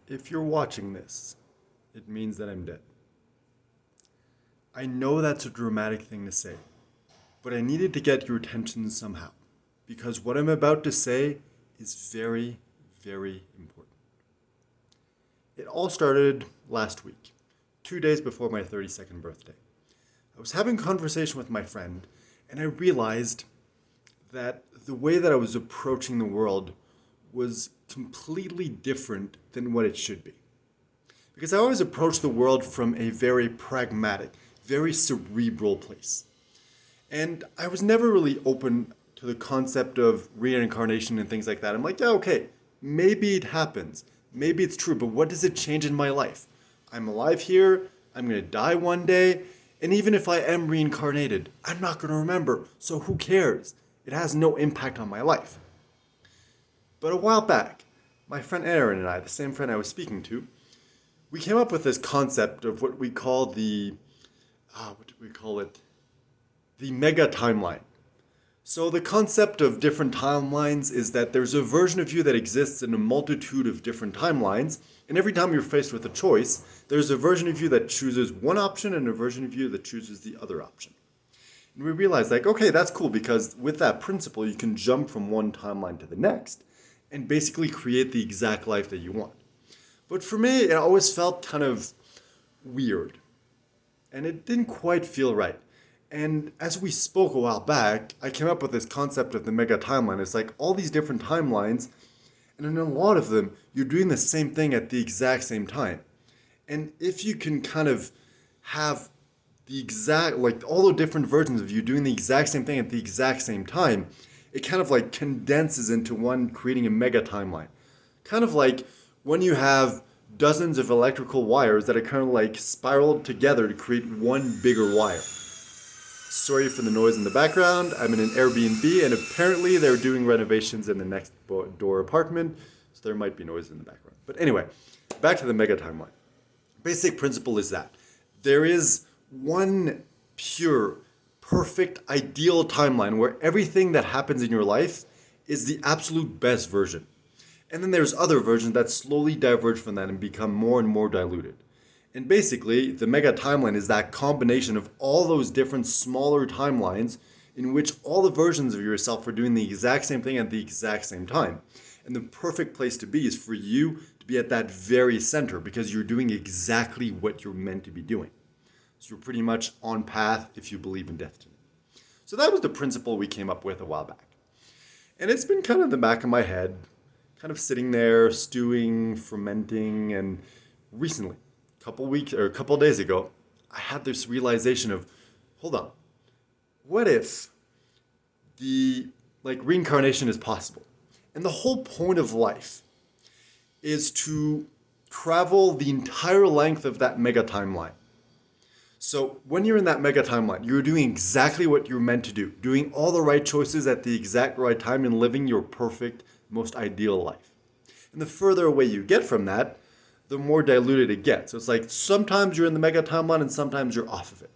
If you're watching this, it means that I'm dead. I know that's a dramatic thing to say, but I needed to get your attention somehow, because what I'm about to say is very, very important. It all started last week, 2 days before my 32nd birthday. I was having a conversation with my friend, and I realized that the way that I was approaching the world was completely different than what it should be. Because I always approach the world from a very pragmatic, very cerebral place. And I was never really open to the concept of reincarnation and things like that. I'm like, yeah, okay, maybe it happens. Maybe it's true, but what does it change in my life? I'm alive here, I'm gonna die one day, and even if I am reincarnated, I'm not gonna remember, so who cares? It has no impact on my life. But a while back, my friend Aaron and I, the same friend I was speaking to, we came up with this concept of what we call what do we call it? The mega timeline. So the concept of different timelines is that there's a version of you that exists in a multitude of different timelines, and every time you're faced with a choice, there's a version of you that chooses one option and a version of you that chooses the other option. And we realized, like, okay, that's cool, because with that principle, you can jump from one timeline to the next and basically create the exact life that you want. But for me, it always felt kind of weird, and it didn't quite feel right. And as we spoke a while back, I came up with this concept of the mega timeline. It's like all these different timelines, and in a lot of them, you're doing the same thing at the exact same time. And if you can kind of have the exact, like all the different versions of you doing the exact same thing at the exact same time, it kind of like condenses into one, creating a mega timeline. Kind of like when you have dozens of electrical wires that are kind of like spiraled together to create one bigger wire. Sorry for the noise in the background. I'm in an Airbnb, and apparently they're doing renovations in the next door apartment, so there might be noise in the background. But anyway, back to the mega timeline. Basic principle is that there is one pure, perfect, ideal timeline where everything that happens in your life is the absolute best version. And then there's other versions that slowly diverge from that and become more and more diluted. And basically, the mega timeline is that combination of all those different smaller timelines in which all the versions of yourself are doing the exact same thing at the exact same time. And the perfect place to be is for you to be at that very center, because you're doing exactly what you're meant to be doing. So you're pretty much on path if you believe in destiny. So that was the principle we came up with a while back. And it's been kind of in the back of my head, kind of sitting there, stewing, fermenting, and recently, a couple days ago, I had this realization of, hold on, what if the reincarnation is possible? And the whole point of life is to travel the entire length of that mega timeline. So when you're in that mega timeline, you're doing exactly what you're meant to do, doing all the right choices at the exact right time and living your perfect, most ideal life. And the further away you get from that, the more diluted it gets. So it's like sometimes you're in the mega timeline and sometimes you're off of it.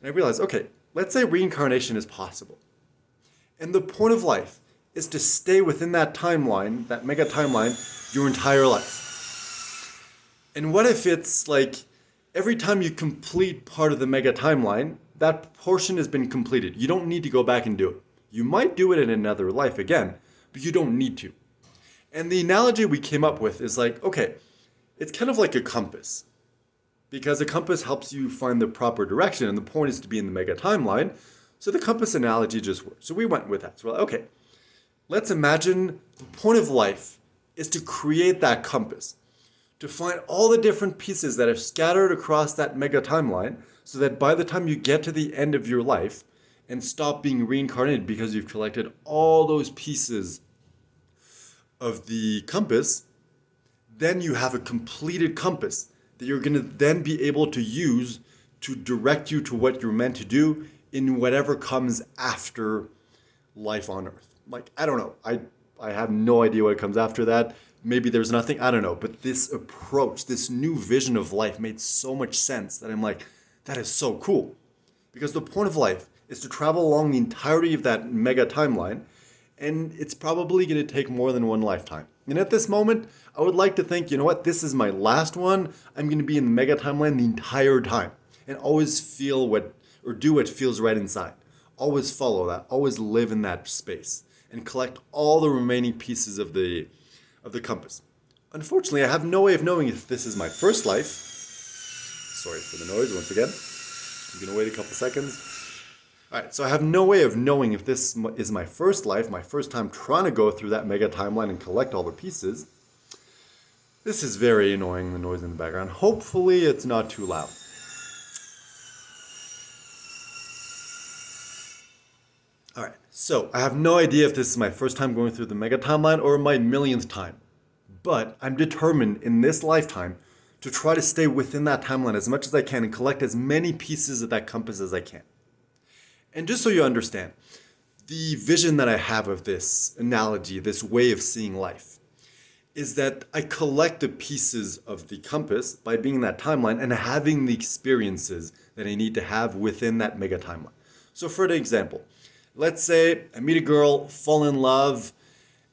And I realized, okay, let's say reincarnation is possible. And the point of life is to stay within that timeline, that mega timeline, your entire life. And what if it's like every time you complete part of the mega timeline, that portion has been completed. You don't need to go back and do it. You might do it in another life again, but you don't need to. And the analogy we came up with is like, okay, it's kind of like a compass, because a compass helps you find the proper direction, and the point is to be in the mega timeline. So the compass analogy just works. So we went with that. So we're like, okay, let's imagine the point of life is to create that compass, to find all the different pieces that are scattered across that mega timeline, so that by the time you get to the end of your life and stop being reincarnated because you've collected all those pieces of the compass, then you have a completed compass that you're going to then be able to use to direct you to what you're meant to do in whatever comes after life on Earth. Like, I don't know. I have no idea what comes after that. Maybe there's nothing. I don't know. But this approach, this new vision of life made so much sense that I'm like, that is so cool. Because the point of life is to travel along the entirety of that mega timeline and it's probably going to take more than one lifetime. And at this moment, I would like to think, you know what, this is my last one. I'm going to be in the mega timeline the entire time and always feel what, or do what feels right inside. Always follow that, always live in that space and collect all the remaining pieces of the compass. Unfortunately, I have no way of knowing if this is my first life. Sorry for the noise once again. I'm going to wait a couple seconds. Alright, so I have no way of knowing if this is my first life, my first time trying to go through that mega timeline and collect all the pieces. This is very annoying, the noise in the background. Hopefully it's not too loud. Alright, so I have no idea if this is my first time going through the mega timeline or my millionth time. But I'm determined in this lifetime to try to stay within that timeline as much as I can and collect as many pieces of that compass as I can. And just so you understand, the vision that I have of this analogy, this way of seeing life, is that I collect the pieces of the compass by being in that timeline and having the experiences that I need to have within that mega timeline. So for an example, let's say I meet a girl, fall in love,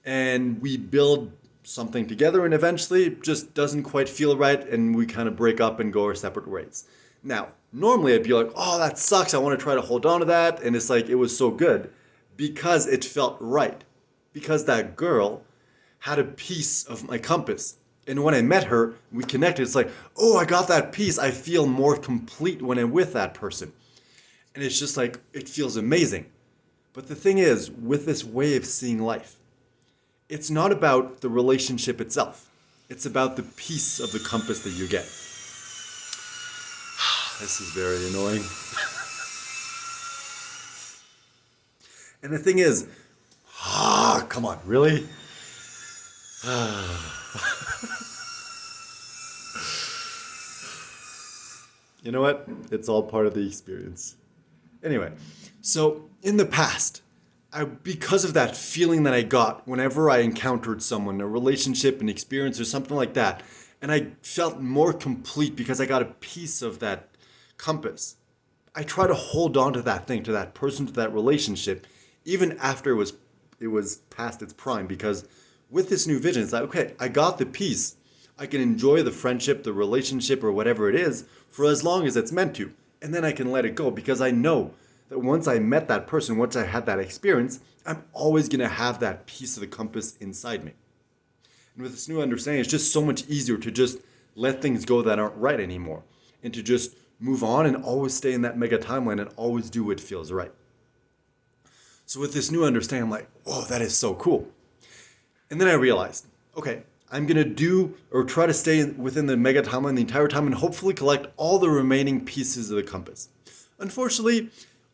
and we build something together and eventually it just doesn't quite feel right and we kind of break up and go our separate ways. Now, normally I'd be like, oh, that sucks. I want to try to hold on to that. And it's like, it was so good because it felt right. Because that girl had a piece of my compass. And when I met her, we connected. It's like, oh, I got that piece. I feel more complete when I'm with that person. And it's just like, it feels amazing. But the thing is, with this way of seeing life, it's not about the relationship itself. It's about the piece of the compass that you get. This is very annoying. And the thing is, come on, really? You know what? It's all part of the experience. Anyway, so in the past, because of that feeling that I got whenever I encountered someone, a relationship, an experience, or something like that, and I felt more complete because I got a piece of that compass, I try to hold on to that thing, to that person, to that relationship, even after it was past its prime. Because with this new vision, it's like, okay, I got the piece. I can enjoy the friendship, the relationship, or whatever it is for as long as it's meant to. And then I can let it go because I know that once I met that person, once I had that experience, I'm always going to have that piece of the compass inside me. And with this new understanding, it's just so much easier to just let things go that aren't right anymore and to just move on and always stay in that mega timeline and always do what feels right. So with this new understanding, I'm like, whoa, that is so cool. And then I realized, okay, I'm going to do or try to stay within the mega timeline the entire time and hopefully collect all the remaining pieces of the compass. Unfortunately,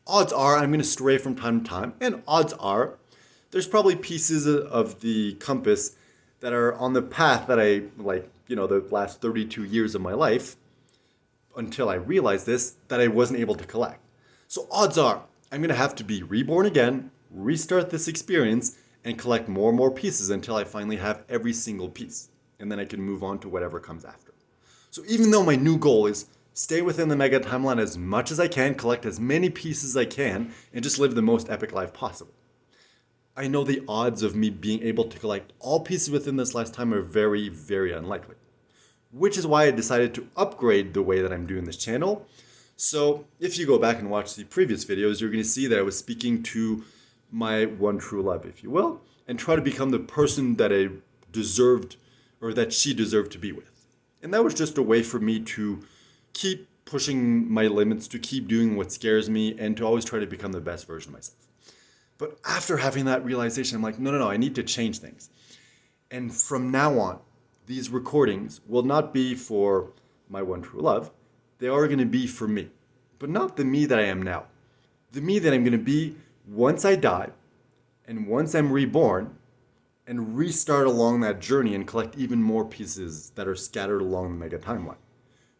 odds are I'm going to stray from time to time, and odds are there's probably pieces of the compass that are on the path that I, like, the last 32 years of my life, until I realized this, that I wasn't able to collect. So odds are I'm going to have to be reborn again, restart this experience, and collect more and more pieces until I finally have every single piece. And then I can move on to whatever comes after. So even though my new goal is stay within the mega timeline as much as I can, collect as many pieces as I can, and just live the most epic life possible, I know the odds of me being able to collect all pieces within this lifetime are very, very unlikely. Which is why I decided to upgrade the way that I'm doing this channel. So if you go back and watch the previous videos, you're going to see that I was speaking to my one true love, if you will, and try to become the person that I deserved, or that she deserved to be with. And that was just a way for me to keep pushing my limits, to keep doing what scares me, and to always try to become the best version of myself. But after having that realization, I'm like, no, I need to change things. And from now on, these recordings will not be for my one true love. They are going to be for me. But not the me that I am now. The me that I'm going to be once I die, and once I'm reborn, and restart along that journey and collect even more pieces that are scattered along the mega timeline.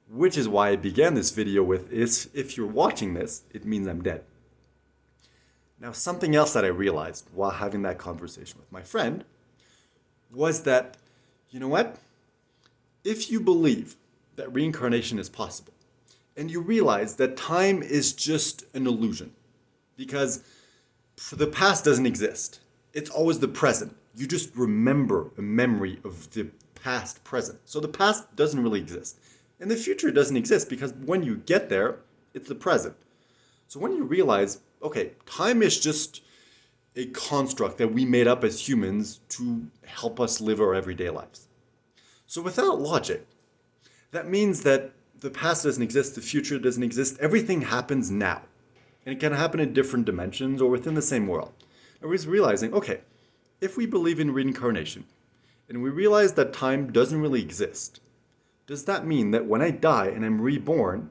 Which is why I began this video with, if you're watching this, it means I'm dead. Now, something else that I realized while having that conversation with my friend was that, you know what? If you believe that reincarnation is possible, and you realize that time is just an illusion, because the past doesn't exist, It's always the present. You just remember a memory of the past present. So the past doesn't really exist. And the future doesn't exist because when you get there, it's the present. So when you realize, okay, time is just a construct that we made up as humans to help us live our everyday lives. So without logic, that means that the past doesn't exist, the future doesn't exist, everything happens now. And it can happen in different dimensions or within the same world. And we're realizing, okay, if we believe in reincarnation, and we realize that time doesn't really exist, does that mean that when I die and I'm reborn,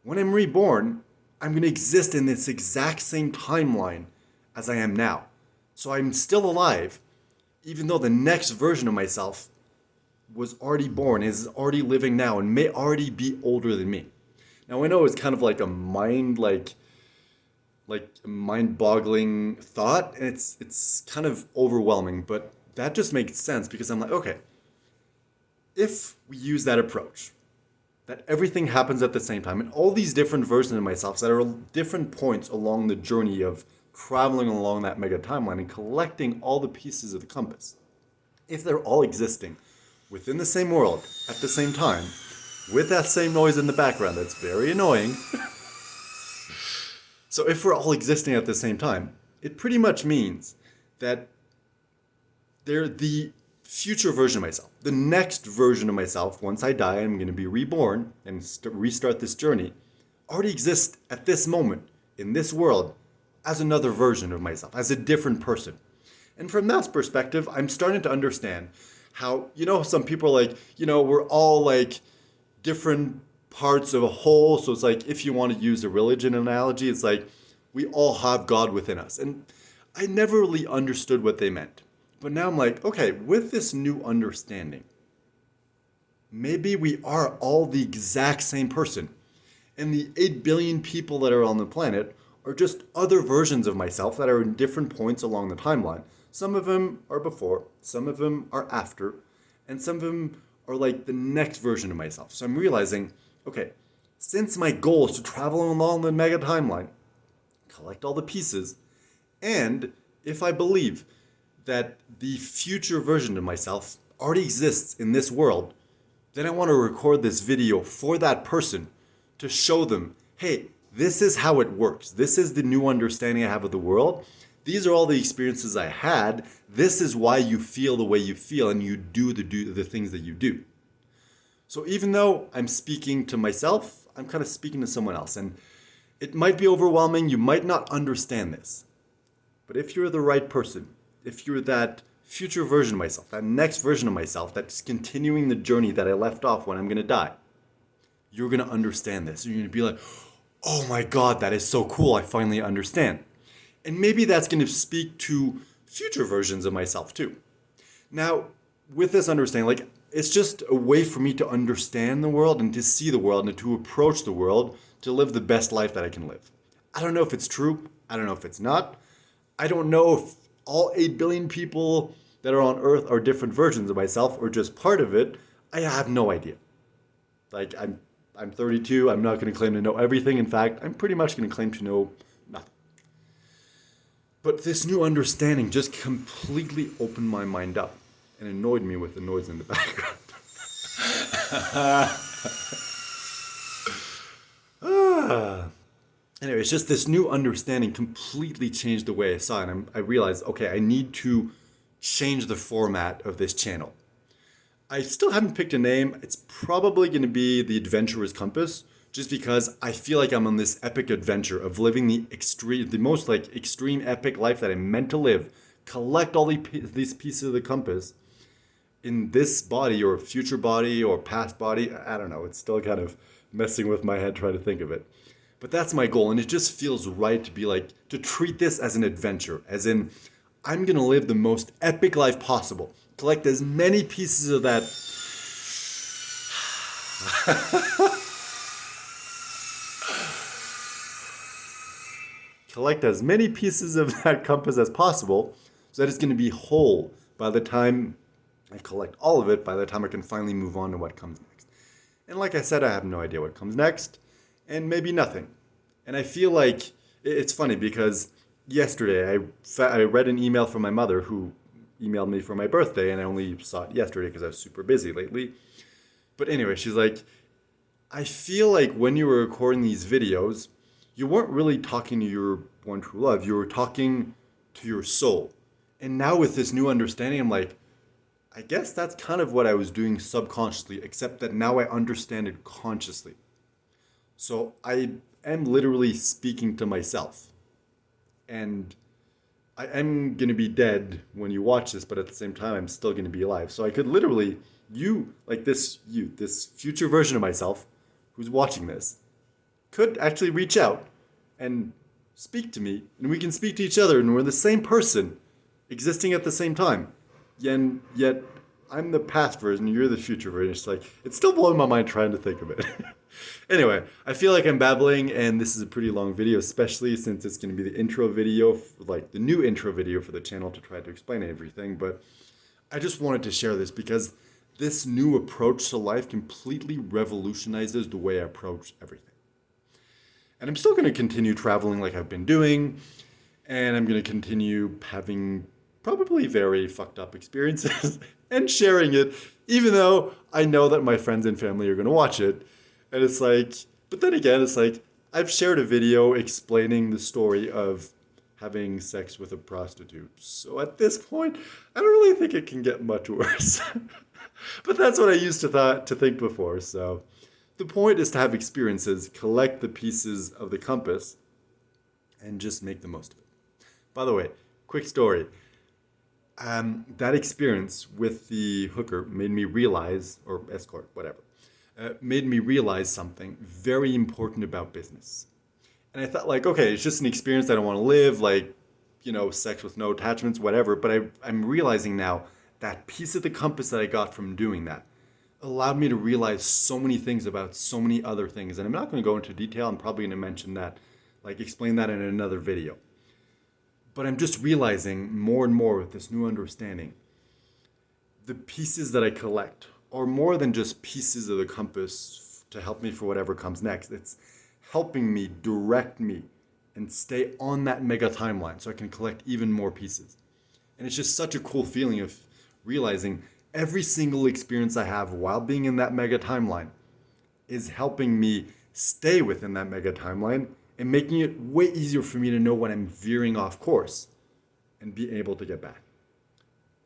I'm going to exist in this exact same timeline as I am now? So I'm still alive, even though the next version of myself was already born, is already living now, and may already be older than me. Now I know it's kind of like a mind-boggling thought, and it's kind of overwhelming, but that just makes sense because I'm like, okay, if we use that approach, that everything happens at the same time, and all these different versions of myself that are different points along the journey of traveling along that mega timeline and collecting all the pieces of the compass, if they're all existing within the same world at the same time, with that same noise in the background that's very annoying. So if we're all existing at the same time, it pretty much means that they're the future version of myself. The next version of myself, once I die, I'm going to be reborn and restart this journey, already exists at this moment in this world as another version of myself, as a different person. And from that perspective, I'm starting to understand how, some people are like, we're all like different parts of a whole. So it's like, if you want to use a religion analogy, it's like we all have God within us. And I never really understood what they meant. But now I'm like, okay, with this new understanding, maybe we are all the exact same person. And the 8 billion people that are on the planet are just other versions of myself that are in different points along the timeline. Some of them are before, some of them are after, and some of them are like the next version of myself. So I'm realizing, okay, since my goal is to travel along the mega timeline, collect all the pieces, and if I believe that the future version of myself already exists in this world, then I want to record this video for that person to show them, hey, this is how it works. This is the new understanding I have of the world. These are all the experiences I had. This is why you feel the way you feel and you do the things that you do. So even though I'm speaking to myself, I'm kind of speaking to someone else. And it might be overwhelming. You might not understand this. But if you're the right person, if you're that future version of myself, that next version of myself that's continuing the journey that I left off when I'm going to die, you're going to understand this. You're going to be like, oh my God, that is so cool. I finally understand. And maybe that's going to speak to future versions of myself too. Now, with this understanding, it's just a way for me to understand the world and to see the world and to approach the world to live the best life that I can live. I don't know if it's true. I don't know if it's not. I don't know if all 8 billion people that are on Earth are different versions of myself or just part of it. I have no idea. I'm 32. I'm not going to claim to know everything. In fact, I'm pretty much going to claim to know nothing. But this new understanding just completely opened my mind up and annoyed me with the noise in the background. Anyway, it's just this new understanding completely changed the way I saw it. And I realized, okay, I need to change the format of this channel. I still haven't picked a name. It's probably going to be The Adventurer's Compass, just because I feel like I'm on this epic adventure of living the most extreme epic life that I'm meant to live. Collect all these pieces of the compass in this body or future body or past body. I don't know. It's still kind of messing with my head trying to think of it. But that's my goal, and it just feels right to be to treat this as an adventure, as in, I'm going to live the most epic life possible. Collect as many pieces of that. Collect as many pieces of that compass as possible so that it's going to be whole by the time I collect all of it, by the time I can finally move on to what comes next. And like I said, I have no idea what comes next, and maybe nothing. And I feel like it's funny because yesterday, I read an email from my mother who emailed me for my birthday, and I only saw it yesterday because I was super busy lately. But anyway, she's like, I feel like when you were recording these videos, you weren't really talking to your one true love. You were talking to your soul. And now with this new understanding, I'm like, I guess that's kind of what I was doing subconsciously, except that now I understand it consciously. So I am literally speaking to myself. And I am going to be dead when you watch this, but at the same time, I'm still going to be alive. So I could literally, this future version of myself who's watching this, could actually reach out and speak to me, and we can speak to each other, and we're the same person existing at the same time. And yet, I'm the past version, you're the future version. It's like, it's still blowing my mind trying to think of it. Anyway, I feel like I'm babbling, and this is a pretty long video, especially since it's going to be the intro video, like the new intro video for the channel to try to explain everything. But I just wanted to share this because this new approach to life completely revolutionizes the way I approach everything. And I'm still going to continue traveling like I've been doing, and I'm going to continue having probably very fucked up experiences and sharing it, even though I know that my friends and family are going to watch it. And it's like, but then again, it's like, I've shared a video explaining the story of having sex with a prostitute. So at this point, I don't really think it can get much worse. But that's what I used to think before. So the point is to have experiences, collect the pieces of the compass, and just make the most of it. By the way, quick story. That experience with the hooker made me realize, or escort, whatever, made me realize something very important about business. And I thought, like, okay, it's just an experience I don't want to live, like, sex with no attachments, whatever. But I'm realizing now that piece of the compass that I got from doing that allowed me to realize so many things about so many other things. And I'm not going to go into detail. I'm probably going to mention that, like, explain that in another video. But I'm just realizing more and more with this new understanding, the pieces that I collect are more than just pieces of the compass to help me for whatever comes next. It's helping me, direct me, and stay on that mega timeline so I can collect even more pieces. And it's just such a cool feeling of realizing every single experience I have while being in that mega timeline is helping me stay within that mega timeline and making it way easier for me to know when I'm veering off course and be able to get back.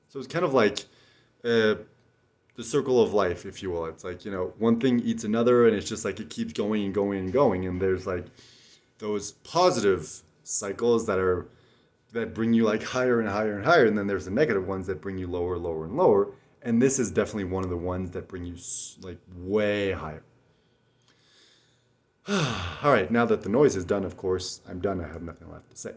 So it's kind of like the circle of life, if you will. It's like, one thing eats another, and it's just like it keeps going and going and going. And there's like those positive cycles that bring you like higher and higher and higher. And then there's the negative ones that bring you lower, lower, and lower. And this is definitely one of the ones that bring you like way higher. All right, now that the noise is done, of course, I'm done. I have nothing left to say.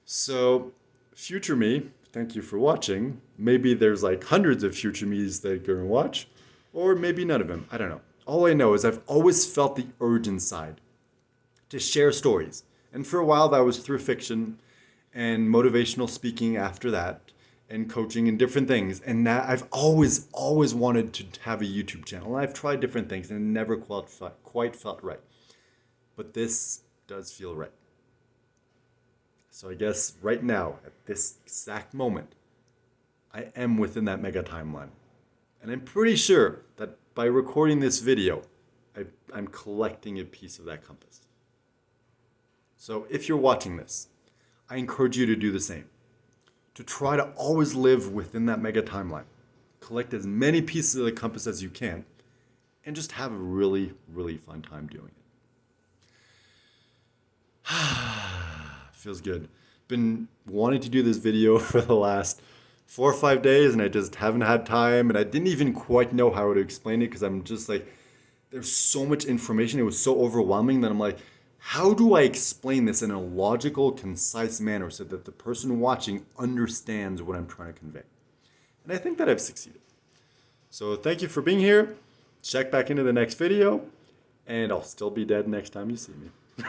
So, future me, thank you for watching. Maybe there's like hundreds of future me's that you're going to watch, or maybe none of them. I don't know. All I know is I've always felt the urge inside to share stories. And for a while, that was through fiction and motivational speaking after that, and coaching and different things. And now I've always wanted to have a YouTube channel. And I've tried different things and it never quite felt right. But this does feel right. So I guess right now, at this exact moment, I am within that mega timeline. And I'm pretty sure that by recording this video, I'm collecting a piece of that compass. So if you're watching this, I encourage you to do the same. To try to always live within that mega timeline. Collect as many pieces of the compass as you can, and just have a really, really fun time doing it. Feels good. Been wanting to do this video for the last 4 or 5 days, and I just haven't had time, and I didn't even quite know how to explain it because I'm just like, there's so much information. It was so overwhelming that I'm like, how do I explain this in a logical, concise manner so that the person watching understands what I'm trying to convey? And I think that I've succeeded. So thank you for being here. Check back into the next video, and I'll still be dead next time you see me.